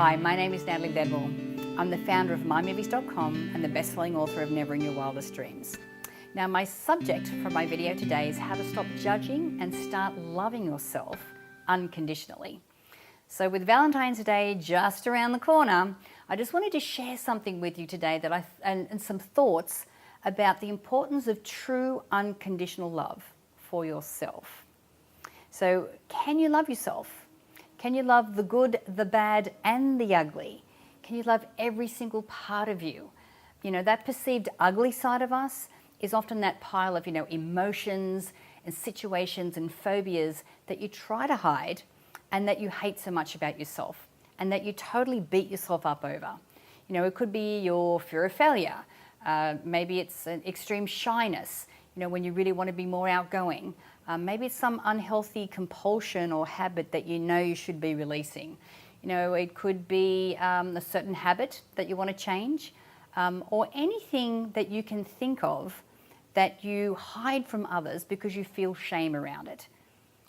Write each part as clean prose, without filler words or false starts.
Hi, my name is Natalie Ledwell. I'm the founder of mymovies.com and the best-selling author of Never in Your Wildest Dreams. Now, my subject for my video today is how to stop judging and start loving yourself unconditionally. So with Valentine's Day just around the corner, I just wanted to share something with you today that and some thoughts about the importance of true unconditional love for yourself. So, can you love yourself? Can you love the good, the bad, and the ugly? Can you love every single part of you? You know, that perceived ugly side of us is often that pile of, emotions and situations and phobias that you try to hide and that you hate so much about yourself and that you totally beat yourself up over. You know, it could be your fear of failure. Maybe it's an extreme shyness, when you really want to be more outgoing. Maybe it's some unhealthy compulsion or habit that you should be releasing. It could be a certain habit that you want to change, or anything that you can think of that you hide from others because you feel shame around it.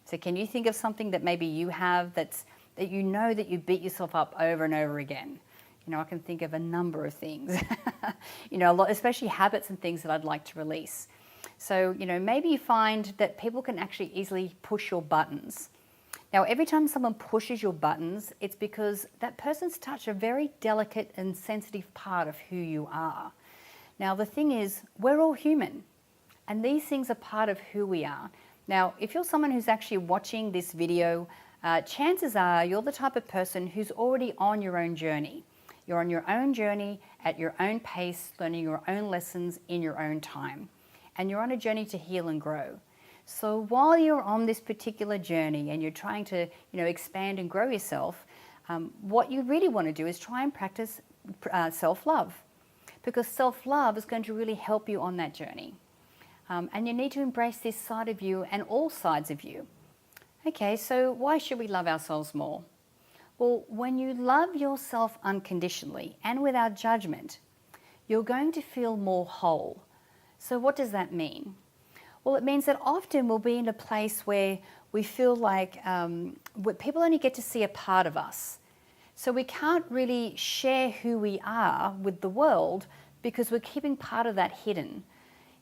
So can you think of something that maybe you have that you beat yourself up over and over again? I can think of a number of things, a lot, especially habits and things that I'd like to release. So, maybe you find that people can actually easily push your buttons. Now, every time someone pushes your buttons, it's because that person's touched a very delicate and sensitive part of who you are. Now, the thing is, we're all human, and these things are part of who we are. Now, if you're someone who's actually watching this video, chances are you're the type of person who's already on your own journey. You're on your own journey, at your own pace, learning your own lessons in your own time. And you're on a journey to heal and grow. So while you're on this particular journey and you're trying to, expand and grow yourself, what you really want to do is try and practice self-love, because self-love is going to really help you on that journey. And you need to embrace this side of you and all sides of you. Okay, so why should we love ourselves more? Well, when you love yourself unconditionally and without judgment, you're going to feel more whole. So what does that mean? Well, it means that often we'll be in a place where we feel like people only get to see a part of us. So we can't really share who we are with the world because we're keeping part of that hidden.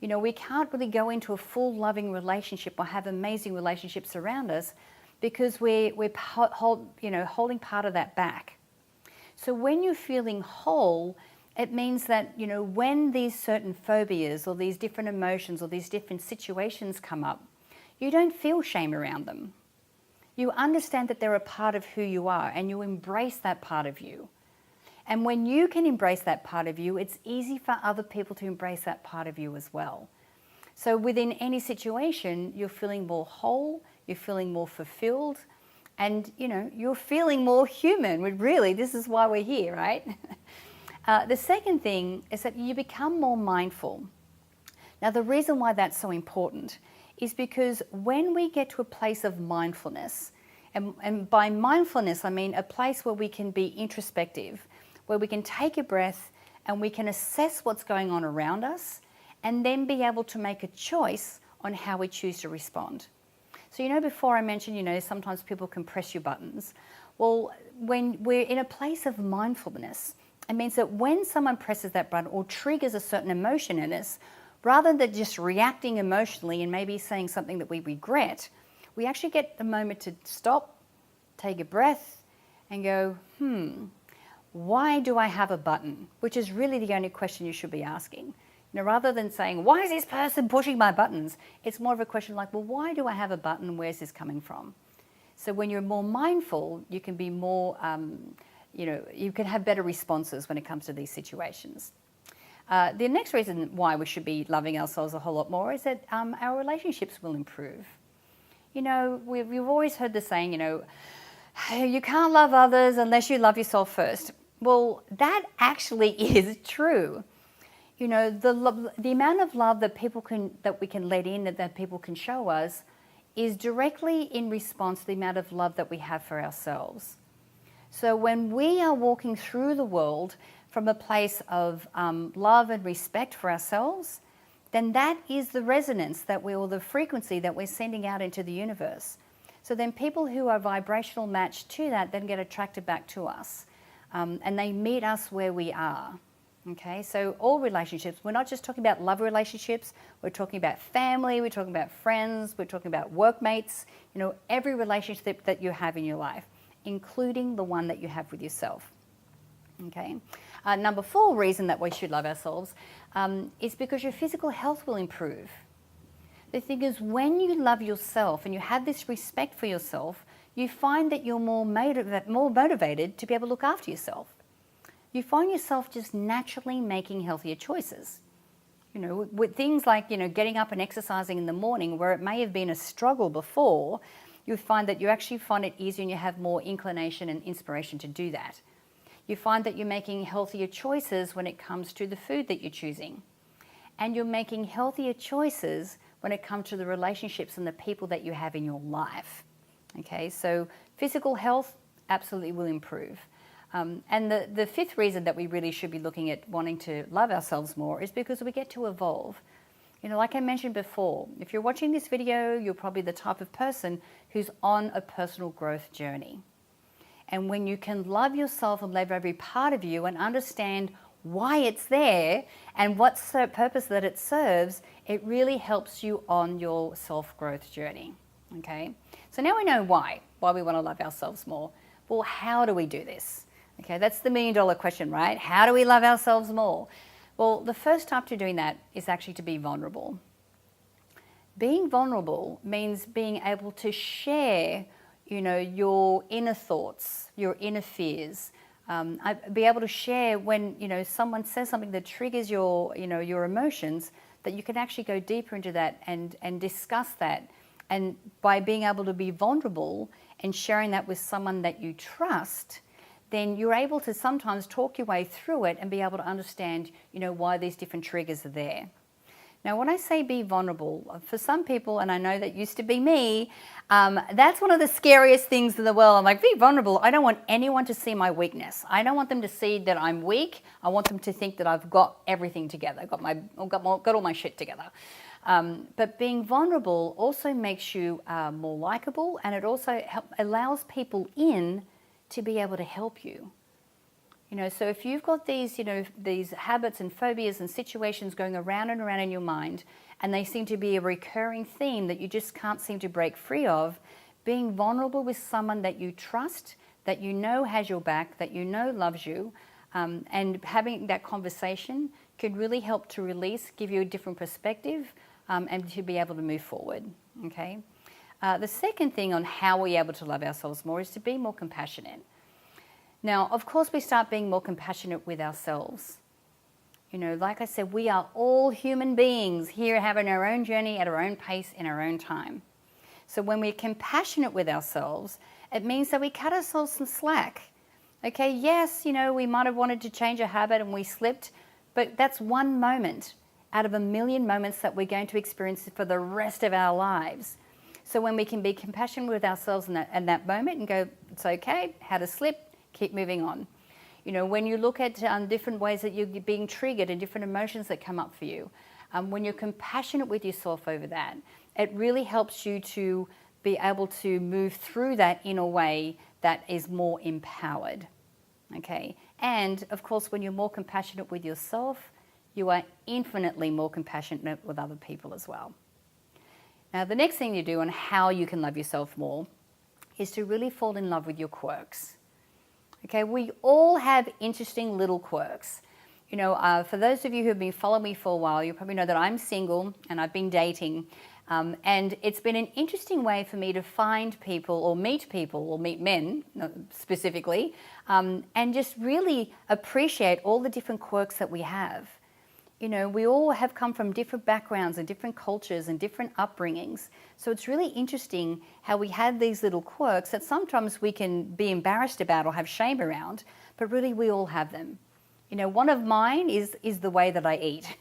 We can't really go into a full loving relationship or have amazing relationships around us because we're holding part of that back. So when you're feeling whole, it means that, when these certain phobias or these different emotions or these different situations come up, you don't feel shame around them. You understand that they're a part of who you are and you embrace that part of you. And when you can embrace that part of you, it's easy for other people to embrace that part of you as well. So within any situation, you're feeling more whole, you're feeling more fulfilled, and, you're feeling more human. Really, this is why we're here, right? The second thing is that you become more mindful. Now, the reason why that's so important is because when we get to a place of mindfulness, and by mindfulness I mean a place where we can be introspective, where we can take a breath and we can assess what's going on around us and then be able to make a choice on how we choose to respond. So before I mentioned, sometimes people can press your buttons. Well, when we're in a place of mindfulness, it means that when someone presses that button or triggers a certain emotion in us, rather than just reacting emotionally and maybe saying something that we regret, we actually get the moment to stop, take a breath, and go, why do I have a button? Which is really the only question you should be asking. Rather than saying, why is this person pushing my buttons? It's more of a question like, well, why do I have a button? Where's this coming from? So when you're more mindful, you can be more you can have better responses when it comes to these situations. The next reason why we should be loving ourselves a whole lot more is that our relationships will improve. We've always heard the saying, you can't love others unless you love yourself first. Well, that actually is true. The amount of love that we can let in, that people can show us, is directly in response to the amount of love that we have for ourselves. So when we are walking through the world from a place of love and respect for ourselves, then that is the resonance or the frequency that we're sending out into the universe. So then people who are vibrational matched to that then get attracted back to us. and they meet us where we are. Okay, so all relationships, we're not just talking about love relationships, we're talking about family, we're talking about friends, we're talking about workmates, every relationship that you have in your life, including the one that you have with yourself. Okay, number 4 reason that we should love ourselves is because your physical health will improve. The thing is, when you love yourself and you have this respect for yourself, you find that you're more motivated to be able to look after yourself. You find yourself just naturally making healthier choices. With things like, getting up and exercising in the morning, where it may have been a struggle before, you find that you actually find it easier and you have more inclination and inspiration to do that. You find that you're making healthier choices when it comes to the food that you're choosing. And you're making healthier choices when it comes to the relationships and the people that you have in your life. Okay, so physical health absolutely will improve. And the 5th reason that we really should be looking at wanting to love ourselves more is because we get to evolve. Like I mentioned before, if you're watching this video, you're probably the type of person who's on a personal growth journey. And when you can love yourself and love every part of you and understand why it's there and what purpose that it serves, it really helps you on your self-growth journey. Okay, so now we know why we want to love ourselves more. Well, how do we do this? Okay, that's the $1 million question, right? How do we love ourselves more? Well, the first step to doing that is actually to be vulnerable. Being vulnerable means being able to share, your inner thoughts, your inner fears. Be able to share when, someone says something that triggers your emotions, that you can actually go deeper into that and discuss that. And by being able to be vulnerable and sharing that with someone that you trust, then you're able to sometimes talk your way through it and be able to understand, why these different triggers are there. Now, when I say be vulnerable, for some people, and I know that used to be me, that's one of the scariest things in the world. I'm like, be vulnerable. I don't want anyone to see my weakness. I don't want them to see that I'm weak. I want them to think that I've got everything together, got all my shit together. But being vulnerable also makes you more likable, and it also allows people in to be able to help you. So if you've got these, these habits and phobias and situations going around and around in your mind, and they seem to be a recurring theme that you just can't seem to break free of, being vulnerable with someone that you trust, that has your back, that loves you, and having that conversation could really help to release, give you a different perspective, and to be able to move forward. Okay. The second thing on how we're able to love ourselves more is to be more compassionate. Now, of course, we start being more compassionate with ourselves. Like I said, we are all human beings here having our own journey at our own pace in our own time. So when we're compassionate with ourselves, it means that we cut ourselves some slack. Okay, yes, we might have wanted to change a habit and we slipped, but that's one moment out of 1 million moments that we're going to experience for the rest of our lives. So when we can be compassionate with ourselves in that moment and go, it's okay, had a slip, keep moving on. When you look at different ways that you're being triggered and different emotions that come up for you, when you're compassionate with yourself over that, it really helps you to be able to move through that in a way that is more empowered. Okay, and of course, when you're more compassionate with yourself, you are infinitely more compassionate with other people as well. Now, the next thing you do on how you can love yourself more is to really fall in love with your quirks. Okay, we all have interesting little quirks. For those of you who have been following me for a while, you probably know that I'm single and I've been dating. And it's been an interesting way for me to find people or meet men specifically, and just really appreciate all the different quirks that we have. We all have come from different backgrounds and different cultures and different upbringings. So it's really interesting how we have these little quirks that sometimes we can be embarrassed about or have shame around, but really we all have them. One of mine is the way that I eat.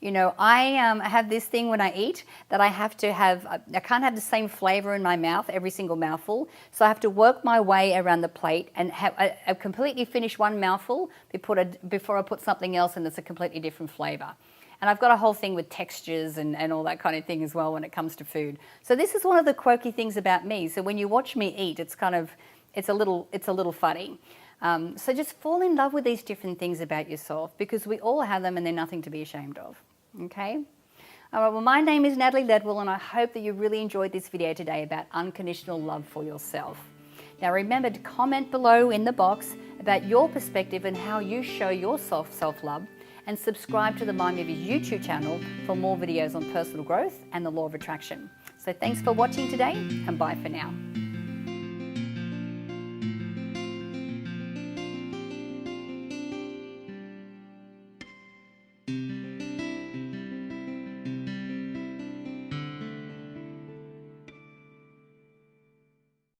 I have this thing when I eat that I can't have the same flavor in my mouth every single mouthful. So I have to work my way around the plate and I completely finish one mouthful before I put something else in that's a completely different flavor. And I've got a whole thing with textures and all that kind of thing as well when it comes to food. So this is one of the quirky things about me. So when you watch me eat, it's a little funny. So just fall in love with these different things about yourself, because we all have them and they're nothing to be ashamed of. Okay? All right, well, my name is Natalie Ledwell, and I hope that you really enjoyed this video today about unconditional love for yourself. Now remember to comment below in the box about your perspective and how you show yourself self-love, and subscribe to the My Movies YouTube channel for more videos on personal growth and the law of attraction. So thanks for watching today, and bye for now.